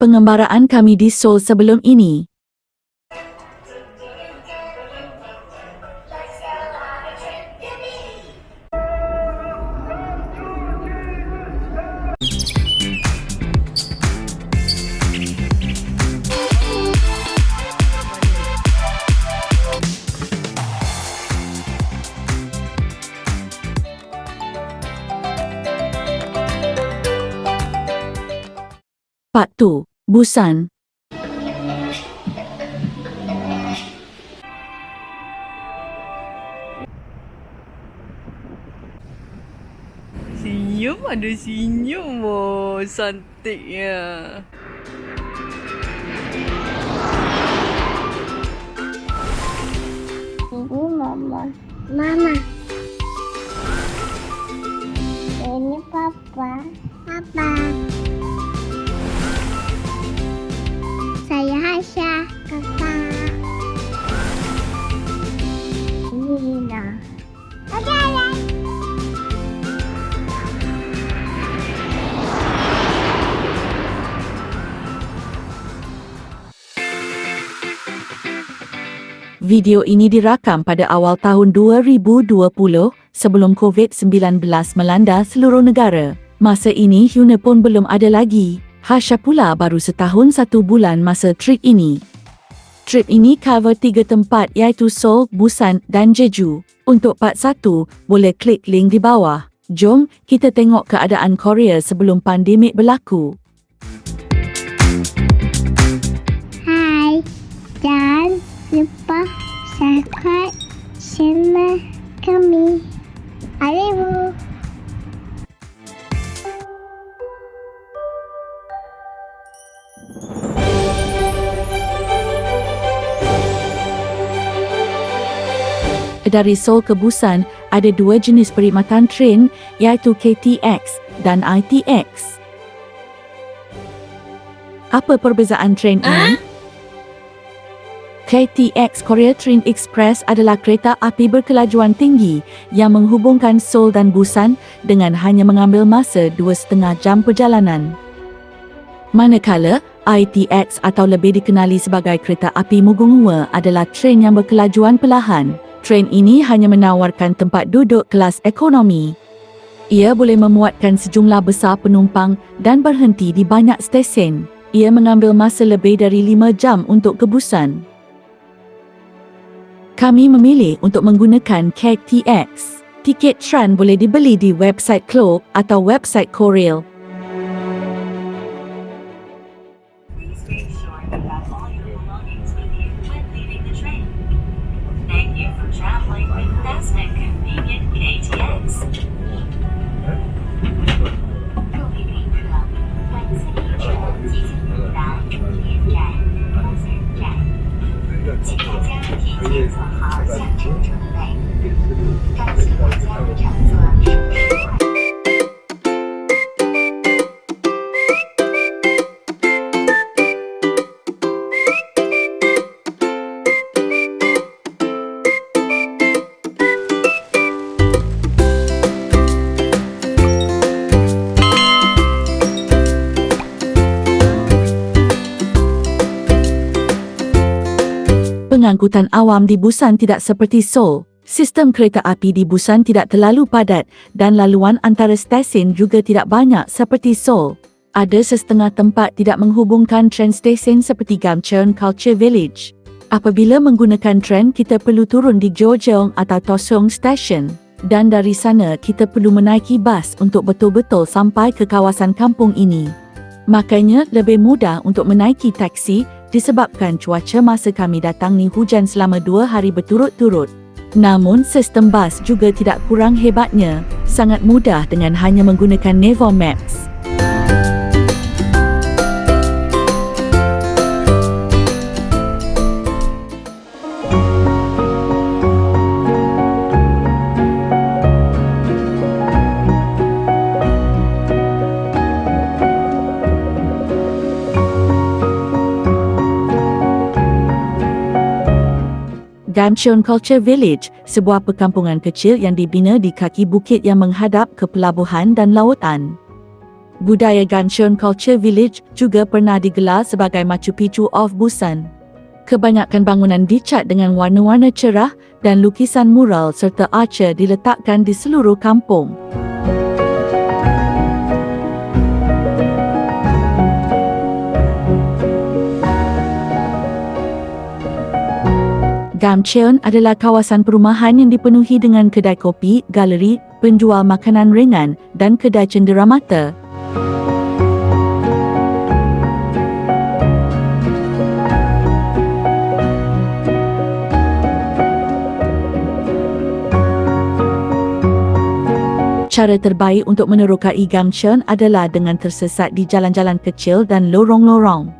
Pengembaraan kami di Seoul sebelum ini. Part 2, Busan. Senyum ada senyum, oh, cantiknya. Ini mama. Mama. Ini papa. Papa. Saya Hasya, kakak. Ini Lina. Ada. Video ini dirakam pada awal tahun 2020 sebelum COVID-19 melanda seluruh negara. Masa ini Hyuna pun belum ada lagi. Hasya pula baru setahun 1 bulan masa trip ini. Trip ini cover 3 tempat iaitu Seoul, Busan dan Jeju. Untuk part 1, boleh klik link di bawah. Jom kita tengok keadaan Korea sebelum pandemik berlaku. Hai. Dan lupa subscribe channel kami. Arriba. Dari Seoul ke Busan, ada 2 jenis perkhidmatan train iaitu KTX dan ITX. Apa perbezaan train ini? KTX Korea Train Express adalah kereta api berkelajuan tinggi yang menghubungkan Seoul dan Busan dengan hanya mengambil masa 2,5 jam perjalanan. Manakala ITX atau lebih dikenali sebagai kereta api Mugunghwa adalah train yang berkelajuan perlahan. Train ini hanya menawarkan tempat duduk kelas ekonomi. Ia boleh memuatkan sejumlah besar penumpang dan berhenti di banyak stesen. Ia mengambil masa lebih dari 5 jam untuk ke Busan. Kami memilih untuk menggunakan KTX. Tiket tram boleh dibeli di website Klook atau website Korail. Please make sure you have all your belongings with you when leaving the train. Thank you for traveling with fast and convenient KTX. 各位旅客，本次列车即将抵达终点站乌森站，请大家提前做好下车准备，感谢大家乘坐舒适快。Pengangkutan awam di Busan tidak seperti Seoul. Sistem kereta api di Busan tidak terlalu padat dan laluan antara stesen juga tidak banyak seperti Seoul. Ada setengah tempat tidak menghubungkan train stesen seperti Gamcheon Culture Village. Apabila menggunakan train, kita perlu turun di Jeonjeong atau Toseong Station. Dan dari sana, kita perlu menaiki bas untuk betul-betul sampai ke kawasan kampung ini. Makanya, lebih mudah untuk menaiki taksi disebabkan cuaca masa kami datang ni hujan selama 2 hari berturut-turut. Namun, sistem bas juga tidak kurang hebatnya. Sangat mudah dengan hanya menggunakan Naver Maps. Gamcheon Culture Village, sebuah perkampungan kecil yang dibina di kaki bukit yang menghadap ke pelabuhan dan lautan. Budaya Gamcheon Culture Village juga pernah digelar sebagai Machu Picchu of Busan. Kebanyakan bangunan dicat dengan warna-warna cerah dan lukisan mural serta archer diletakkan di seluruh kampung. Gamcheon adalah kawasan perumahan yang dipenuhi dengan kedai kopi, galeri, penjual makanan ringan dan kedai cenderamata. Cara terbaik untuk menerokai Gamcheon adalah dengan tersesat di jalan-jalan kecil dan lorong-lorong.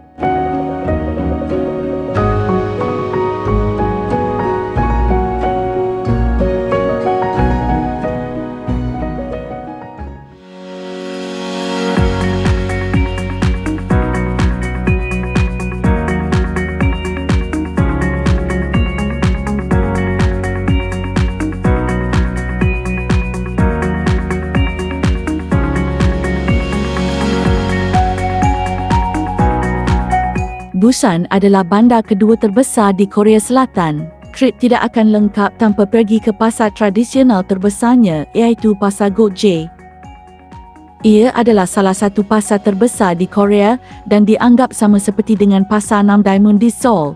Busan adalah bandar kedua terbesar di Korea Selatan. Trip tidak akan lengkap tanpa pergi ke pasar tradisional terbesarnya, iaitu Pasar Gokje. Ia adalah salah satu pasar terbesar di Korea dan dianggap sama seperti dengan Pasar 6 Diamond di Seoul.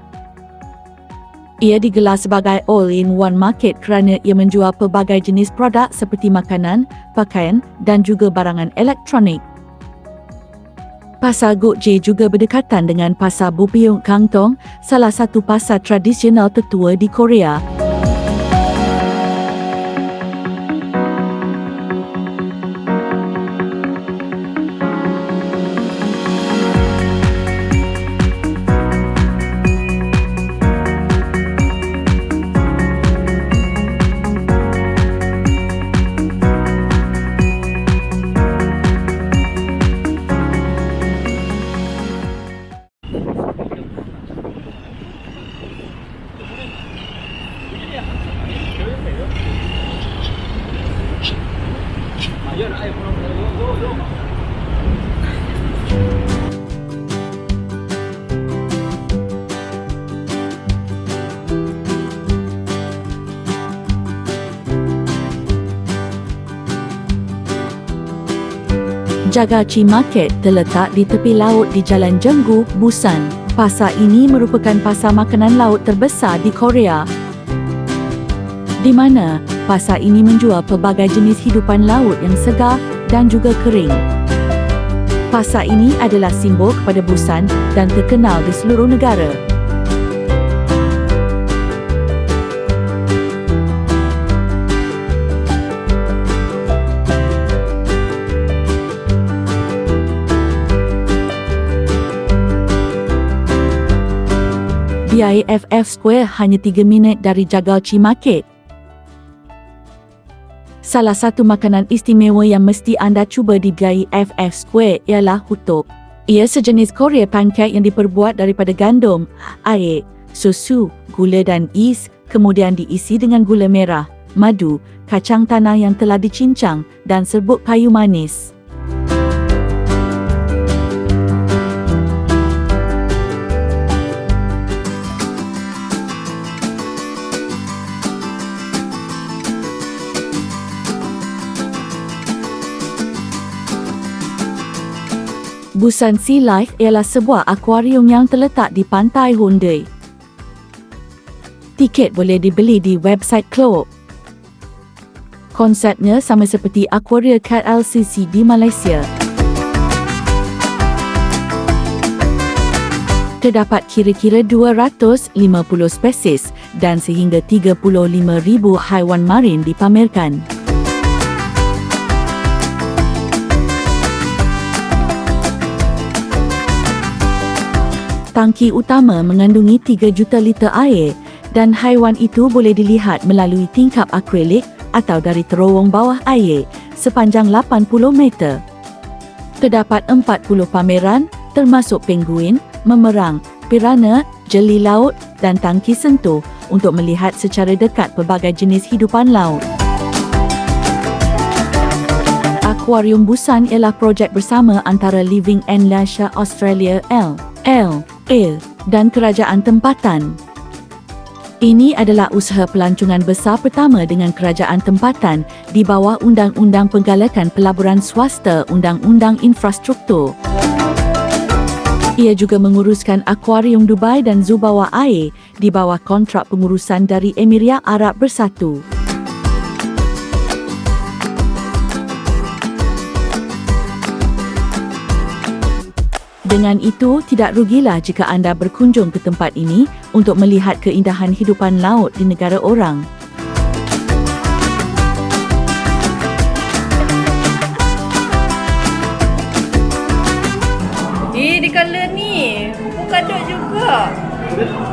Ia digelar sebagai all-in-one market kerana ia menjual pelbagai jenis produk seperti makanan, pakaian dan juga barangan elektronik. Pasar Gokje juga berdekatan dengan Pasar Bopyeong Kangtong, salah satu pasar tradisional tertua di Korea. Jagachi Market terletak di tepi laut di Jalan Jenggu, Busan. Pasar ini merupakan pasar makanan laut terbesar di Korea, di mana pasar ini menjual pelbagai jenis hidupan laut yang segar dan juga kering. Pasar ini adalah simbol kepada Busan dan terkenal di seluruh negara. BIFF Square hanya 3 minit dari Jagachi Market. Salah satu makanan istimewa yang mesti anda cuba di BIFF Square ialah hutok. Ia sejenis Korea pancake yang diperbuat daripada gandum, air, susu, gula dan is, kemudian diisi dengan gula merah, madu, kacang tanah yang telah dicincang dan serbuk kayu manis. Busan Sea Life ialah sebuah akuarium yang terletak di pantai Hondae. Tiket boleh dibeli di website Klook. Konsepnya sama seperti Aquaria Cat LCC di Malaysia. Terdapat kira-kira 250 spesies dan sehingga 35,000 haiwan marin dipamerkan. Tangki utama mengandungi 3 juta liter air dan haiwan itu boleh dilihat melalui tingkap akrilik atau dari terowong bawah air sepanjang 80 meter. Terdapat 40 pameran termasuk penguin, memerang, piranha, jeli laut dan tangki sentuh untuk melihat secara dekat pelbagai jenis hidupan laut. Akuarium Busan ialah projek bersama antara Living and Leisure Australia L dan kerajaan tempatan. Ini adalah usaha pelancongan besar pertama dengan kerajaan tempatan di bawah Undang-Undang Penggalakan Pelaburan Swasta Undang-Undang Infrastruktur. Ia juga menguruskan Akuarium Dubai dan Zoo Bawah Air di bawah kontrak pengurusan dari Emirat Arab Bersatu. Dengan itu, tidak rugilah jika anda berkunjung ke tempat ini untuk melihat keindahan hidupan laut di negara orang. Dia colour ni. Polkadot juga.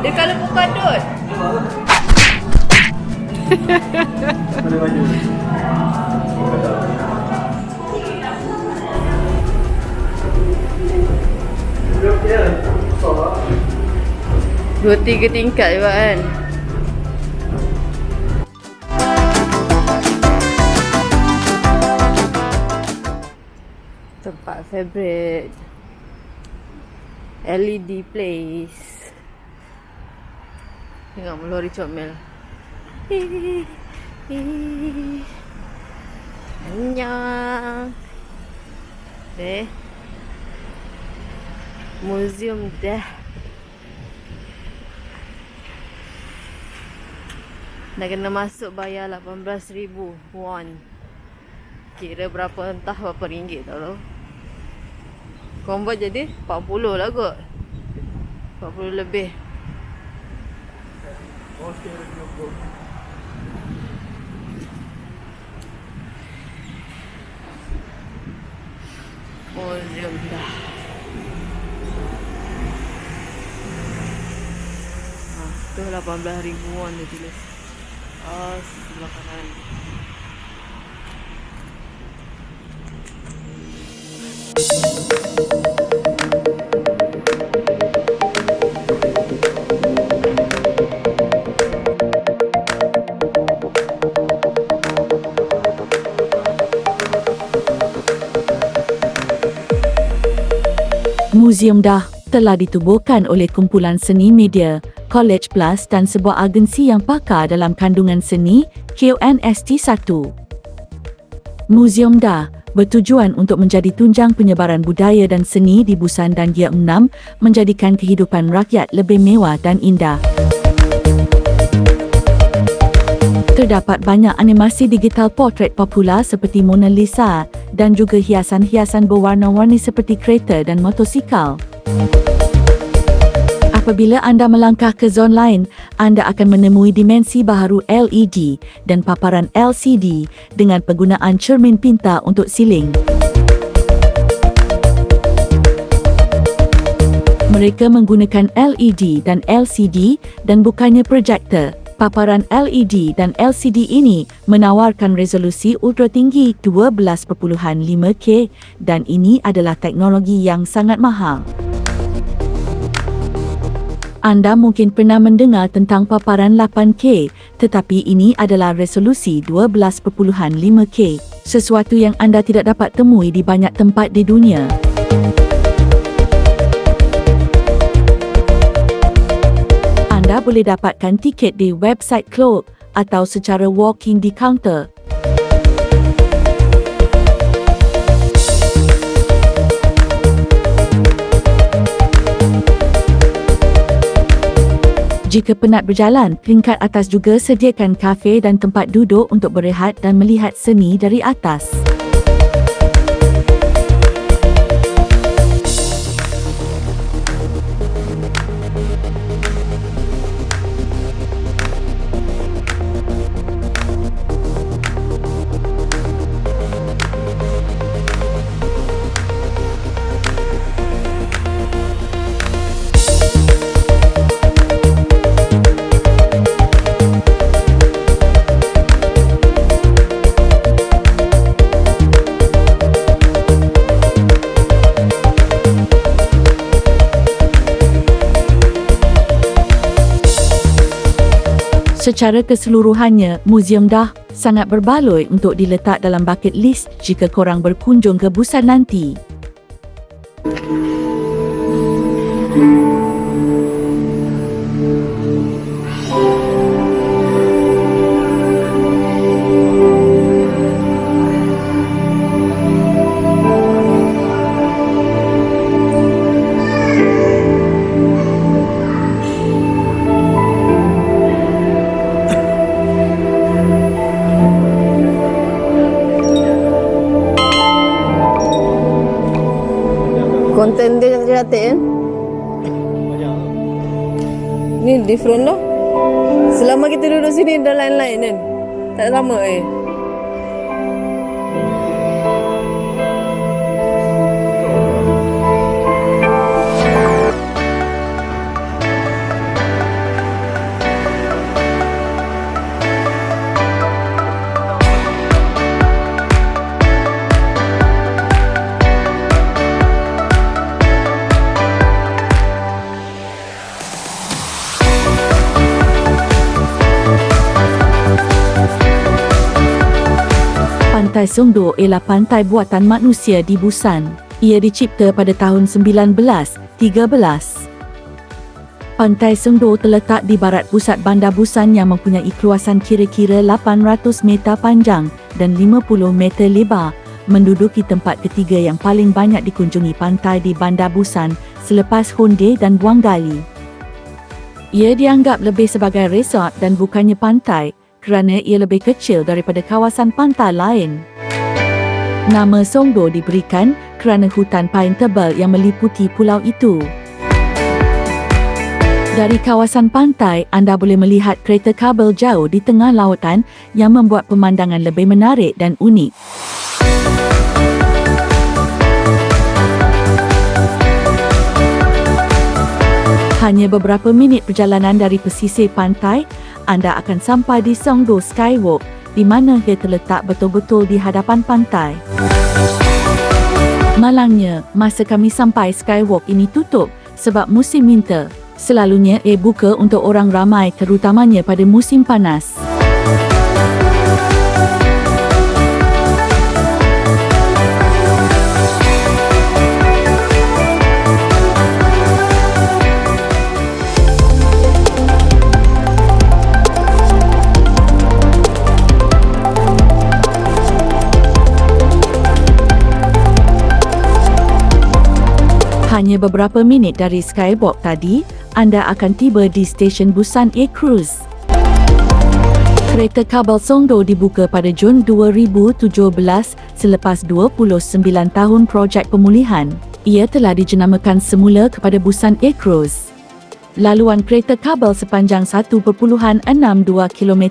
Dia colour polkadot. Dua tiga tingkat juga kan. Tempat favourite LED place. Tengok lori comel. Annyeong. Museum dah. Dah kena masuk bayar 18,000 won. Kira berapa, entah berapa ringgit tak tahu. Convert jadi 40 lah kot. 40 lebih. Museum dah. Tu 18,000 won dia tulis. Sebelah kanan. Museum Dah telah ditubuhkan oleh kumpulan seni media, College Plus dan sebuah agensi yang pakar dalam kandungan seni, KUNST 1. Museum Dah bertujuan untuk menjadi tunjang penyebaran budaya dan seni di Busan dan Vietnam, menjadikan kehidupan rakyat lebih mewah dan indah. Terdapat banyak animasi digital portret popular seperti Mona Lisa dan juga hiasan-hiasan berwarna-warni seperti kereta dan motosikal. Apabila anda melangkah ke zon lain, anda akan menemui dimensi baharu LED dan paparan LCD dengan penggunaan cermin pintar untuk siling. Mereka menggunakan LED dan LCD dan bukannya projektor. Paparan LED dan LCD ini menawarkan resolusi ultra tinggi 12.5K dan ini adalah teknologi yang sangat mahal. Anda mungkin pernah mendengar tentang paparan 8K, tetapi ini adalah resolusi 12.5K, sesuatu yang anda tidak dapat temui di banyak tempat di dunia. Anda boleh dapatkan tiket di website Klook atau secara walk-in di kaunter. Jika penat berjalan, peringkat atas juga sediakan kafe dan tempat duduk untuk berehat dan melihat seni dari atas. Secara keseluruhannya, Museum Dah Sangat berbaloi untuk diletak dalam bucket list jika korang berkunjung ke Busan nanti. Konten dia cantik kan? Ni different lah. Selama kita duduk sini dah lain-lain kan? Tak sama Pantai Songdo ialah pantai buatan manusia di Busan. Ia dicipta pada tahun 1913. Pantai Songdo terletak di barat pusat bandar Busan yang mempunyai keluasan kira-kira 800 meter panjang dan 50 meter lebar, menduduki tempat ketiga yang paling banyak dikunjungi pantai di bandar Busan selepas Hongdae dan Buanggali. Ia dianggap lebih sebagai resort dan bukannya pantai, kerana ia lebih kecil daripada kawasan pantai lain. Nama Songdo diberikan kerana hutan pain tebal yang meliputi pulau itu. Dari kawasan pantai, anda boleh melihat kereta kabel jauh di tengah lautan yang membuat pemandangan lebih menarik dan unik. Hanya beberapa minit perjalanan dari pesisir pantai, anda akan sampai di Songdo Skywalk, di mana ia terletak betul-betul di hadapan pantai. Malangnya, masa kami sampai Skywalk ini tutup sebab musim winter. Selalunya ia buka untuk orang ramai, terutamanya pada musim panas. Hanya beberapa minit dari Skywalk tadi, anda akan tiba di stesen Busan Air Cruise. Kereta kabel Songdo dibuka pada Jun 2017 selepas 29 tahun projek pemulihan. Ia telah dijenamakan semula kepada Busan Air Cruise. Laluan kereta kabel sepanjang 1.62 km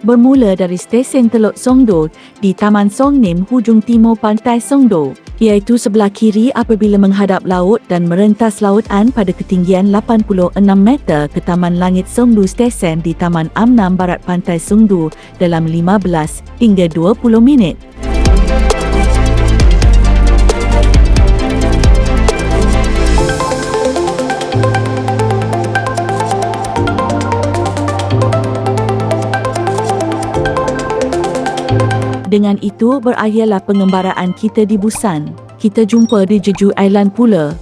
bermula dari stesen Teluk Songdo di Taman Songnim hujung timur pantai Songdo, iaitu sebelah kiri apabila menghadap laut dan merentas lautan pada ketinggian 86 meter ke Taman Langit Songdo Stesen di Taman Amnam Barat Pantai Songdo dalam 15 hingga 20 minit. Dengan itu berakhirlah pengembaraan kita di Busan. Kita jumpa di Jeju Island pula.